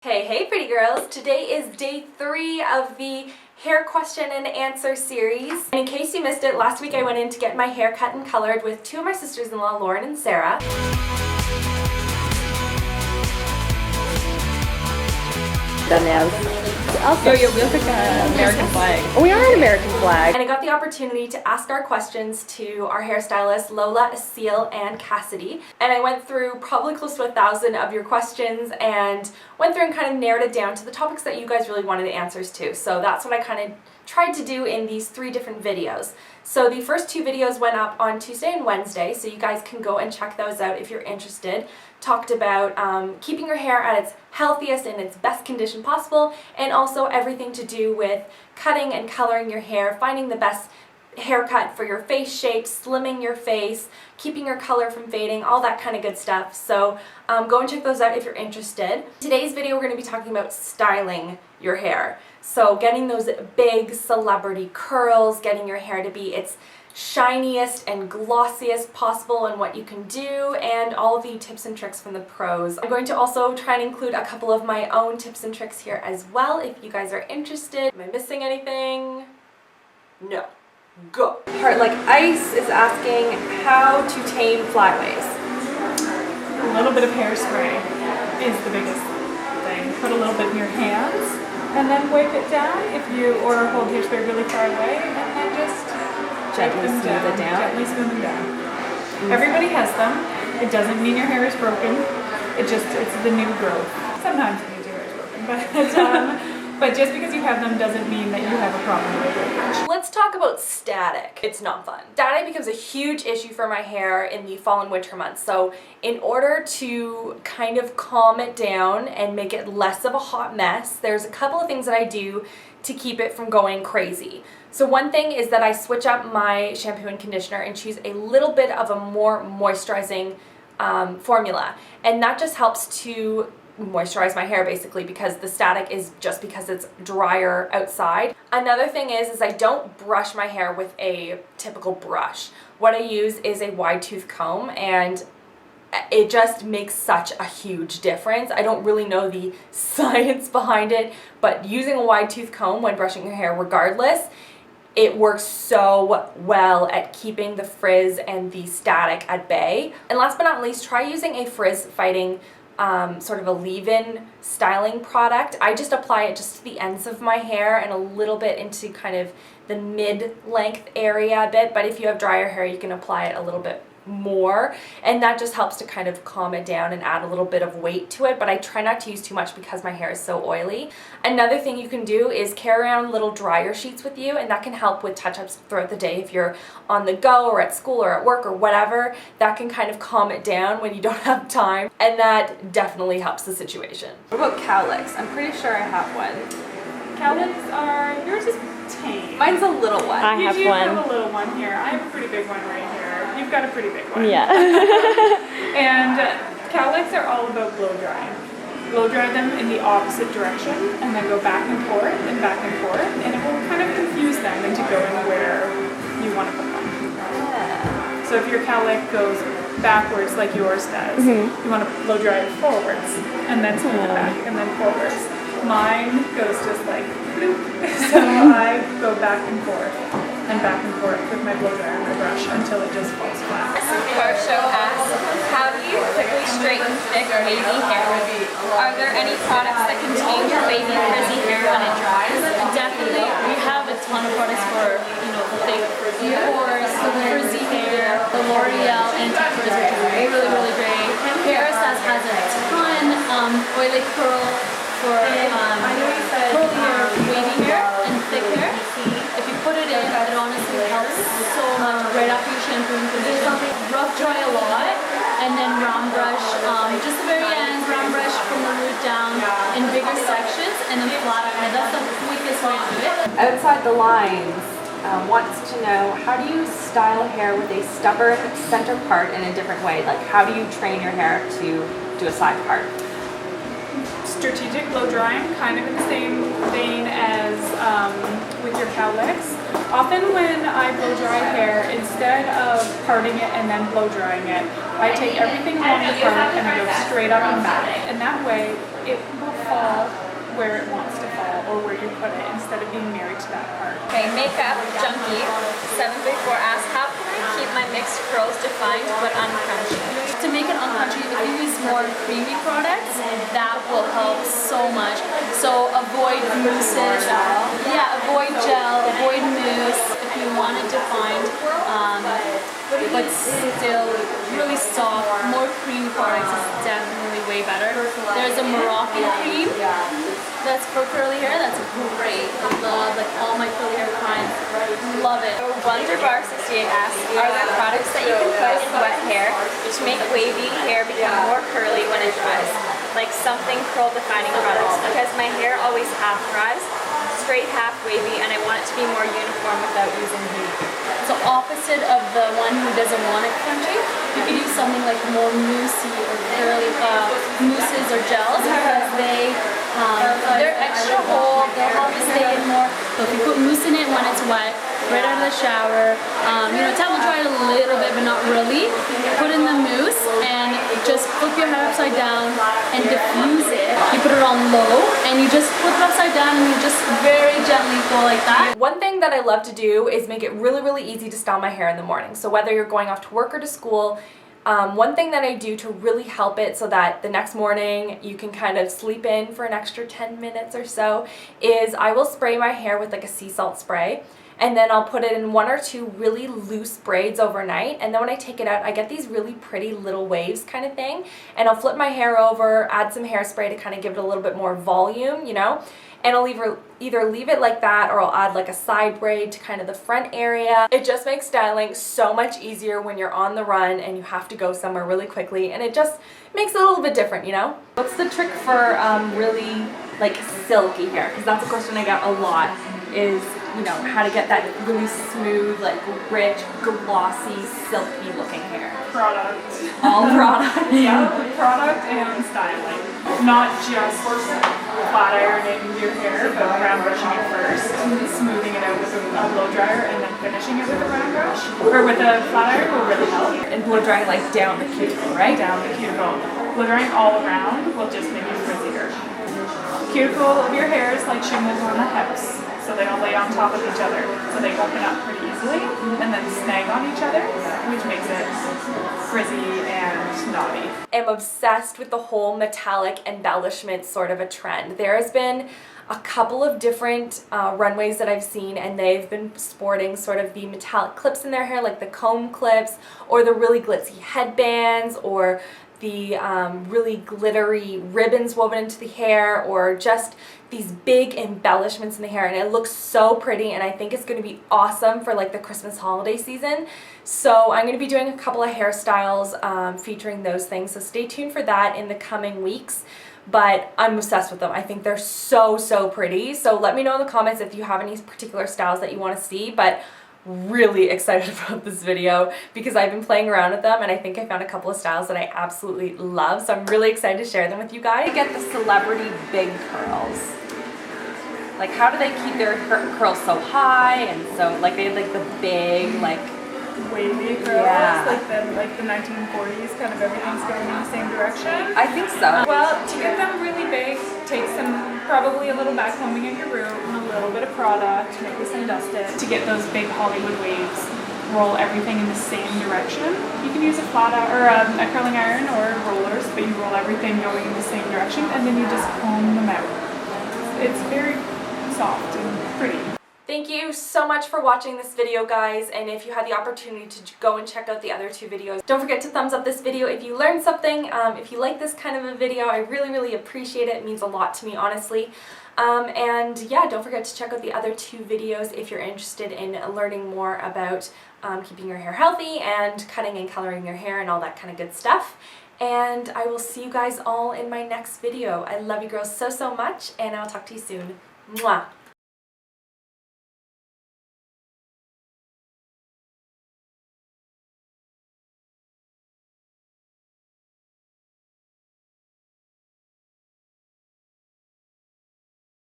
Hey pretty girls! Today is day 3 of the hair question and answer series. And in case you missed it, last week I went in to get my hair cut and colored with 2 of my sisters-in-law, Lauren and Sarah. Done now. Also, we look like an American flag. We are an American flag. And I got the opportunity to ask our questions to our hairstylists, Lola, Seal, and Cassidy. And I went through probably close to 1,000 of your questions and went through and kind of narrowed it down to the topics that you guys really wanted answers to. So that's what I kind of tried to do in these 3 different videos. So the first 2 videos went up on Tuesday and Wednesday, so you guys can go and check those out if you're interested. Talked about keeping your hair at its healthiest and its best condition possible, and also everything to do with cutting and coloring your hair, finding the best haircut for your face shape, slimming your face, keeping your color from fading, all that kind of good stuff. So go and check those out if you're interested. Today's video we're going to be talking about styling your hair. So getting those big celebrity curls, getting your hair to be its shiniest and glossiest possible and what you can do, and all the tips and tricks from the pros. I'm going to also try and include a couple of my own tips and tricks here as well if you guys are interested. Am I missing anything? No. Go! Heart Like Ice is asking how to tame flyaways. A little bit of hairspray is the biggest thing. Put a little bit in your hands and then wipe it down or hold hairspray really far away and then just Gently smooth it down. Gently smooth them down. Everybody has them. It doesn't mean your hair is broken. It's the new growth. Sometimes it means your hair is broken, but just because you have them doesn't mean that you have a problem with it. Let's talk about static. It's not fun. Static becomes a huge issue for my hair in the fall and winter months. So in order to kind of calm it down and make it less of a hot mess, there's a couple of things that I do to keep it from going crazy. So one thing is that I switch up my shampoo and conditioner and choose a little bit of a more moisturizing formula. And that just helps to moisturize my hair basically, because the static is just because it's drier outside. Another thing is I don't brush my hair with a typical brush. What I use is a wide tooth comb, and it just makes such a huge difference. I don't really know the science behind it, but using a wide tooth comb when brushing your hair regardless, it works so well at keeping the frizz and the static at bay. And last but not least, try using a frizz fighting sort of a leave-in styling product. I just apply it just to the ends of my hair and a little bit into kind of the mid-length area a bit, but if you have drier hair you can apply it a little bit more, and that just helps to kind of calm it down and add a little bit of weight to it, but I try not to use too much because my hair is so oily. Another thing you can do is carry around little dryer sheets with you, and that can help with touch-ups throughout the day if you're on the go or at school or at work or whatever. That can kind of calm it down when you don't have time, and that definitely helps the situation. What about cowlicks? I'm pretty sure I have one. Cowlicks are, yours is tame. Mine's a little one. I have you one. have a little one here. I have a pretty big one right here. You've got a pretty big one. Yeah. And cowlicks are all about blow drying. Blow dry them in the opposite direction and then go back and forth, and it will kind of confuse them into going where you want to put them. Yeah. So if your cowlick goes backwards like yours does, you want to blow dry it forwards and then smooth it back and then forwards. Mine goes just like bloop. So I go back and forth with my blow dryer and my brush until it just falls flat. Our show asks, how do you quickly straighten thick wavy hair? Are there any products that contain your wavy frizzy hair when it dries? Definitely. We have a ton of products for, the thick pores, the frizzy hair, the L'Oreal anti-frizz, which is really great. Parasas has a ton oily curl for curlier wavy hair and thick hair. If you put it in, it honestly helps so much right after you shampoo and condition. Rough dry a lot, and then round brush, just the very end, round brush from the root down in bigger sections, and then flat iron. That's the quickest way to do it. Outside the Lines wants to know, how do you style hair with a stubborn center part in a different way? Like, how do you train your hair to do a side part? Strategic blow drying, kind of in the same vein as with your cowlicks. Often when I blow dry hair, instead of parting it and then blow drying it, I take everything along the part and I go straight up and back. And that way it will fall where it wants to fall or where you put it instead of being married to that part. Okay, makeup junkie 734 asks, how can I keep my mixed curls defined but uncrunchy? To make it uncrunchy, if you use more creamy products, that will help so much. So avoid mousses. Yeah, avoid gel, avoid mousse. If you want it defined, but still really soft, more creamy products is definitely way better. There's a Moroccan cream that's for curly hair. That's great. I love like all my curly hair clients. Love it. Wonderbar68 asks, are there products that you can put in wet hair to make wavy hair become more curly when it dries? Like something curl defining products, because my hair always half dries, straight half wavy, and I want it to be more uniform without using heat. So opposite of the one who doesn't want it crunchy, you could use something like more moussey or curly mousses or gels, because they're extra hold, they'll help you stay in more. So if you put mousse in it when it's wet, right out of the shower, towel dry it a little bit but not really, put in the mousse and just flip your hair upside down and diffuse it. You put it on low and you just flip it upside down and you just very gently go like that. One thing that I love to do is make it really, really easy to style my hair in the morning. So whether you're going off to work or to school, one thing that I do to really help it so that the next morning you can kind of sleep in for an extra 10 minutes or so is I will spray my hair with like a sea salt spray, and then I'll put it in 1 or 2 really loose braids overnight, and then when I take it out I get these really pretty little waves kind of thing, and I'll flip my hair over, add some hairspray to kind of give it a little bit more volume, you know, and I'll either leave it like that or I'll add like a side braid to kind of the front area. It just makes styling so much easier when you're on the run and you have to go somewhere really quickly, and it just makes it a little bit different, you know? What's the trick for really like silky hair? Because that's a question I get a lot, is, you know, how to get that really smooth, like rich, glossy, silky looking hair. Product. All product. Yeah, product and styling. Not just flat ironing your hair, but round brushing it first, smoothing it out with a blow dryer, and then finishing it with a round brush. Or with a flat iron will really help. And blow drying like down the cuticle, right? Down the cuticle. Blow drying all around will just make it frizzier. Cuticle of your hair is like shingles on the hips. So they all lay on top of each other. So they open up pretty easily and then snag on each other, which makes it frizzy and knotty. I'm obsessed with the whole metallic embellishment sort of a trend. There has been a couple of different runways that I've seen, and they've been sporting sort of the metallic clips in their hair, like the comb clips, or the really glitzy headbands, or the really glittery ribbons woven into the hair, or just these big embellishments in the hair, and it looks so pretty, and I think it's going to be awesome for like the Christmas holiday season. So I'm going to be doing a couple of hairstyles featuring those things, so stay tuned for that in the coming weeks. But I'm obsessed with them. I think they're so, so pretty. So let me know in the comments if you have any particular styles that you want to see, but really excited about this video because I've been playing around with them and I think I found a couple of styles that I absolutely love, so I'm really excited to share them with you guys. I get the celebrity big curls. Like, how do they keep their curls so high and so, like, they have like the big, like, wavy curls, like the 1940s, kind of everything's going in the same direction? I think so. Well, to get them really big, take some, probably a little back combing at your root and a little bit of product, maybe some dusted. To get those big Hollywood waves, roll everything in the same direction. You can use a flat or a curling iron or rollers, but you roll everything going in the same direction and then you just comb them out. It's very soft and pretty. Thank you so much for watching this video, guys, and if you had the opportunity to go and check out the other 2 videos, don't forget to thumbs up this video if you learned something. If you like this kind of a video, I really, really appreciate it. It means a lot to me, honestly. And yeah, don't forget to check out the other 2 videos if you're interested in learning more about keeping your hair healthy and cutting and coloring your hair and all that kind of good stuff. And I will see you guys all in my next video. I love you girls so, so much, and I'll talk to you soon. Mwah!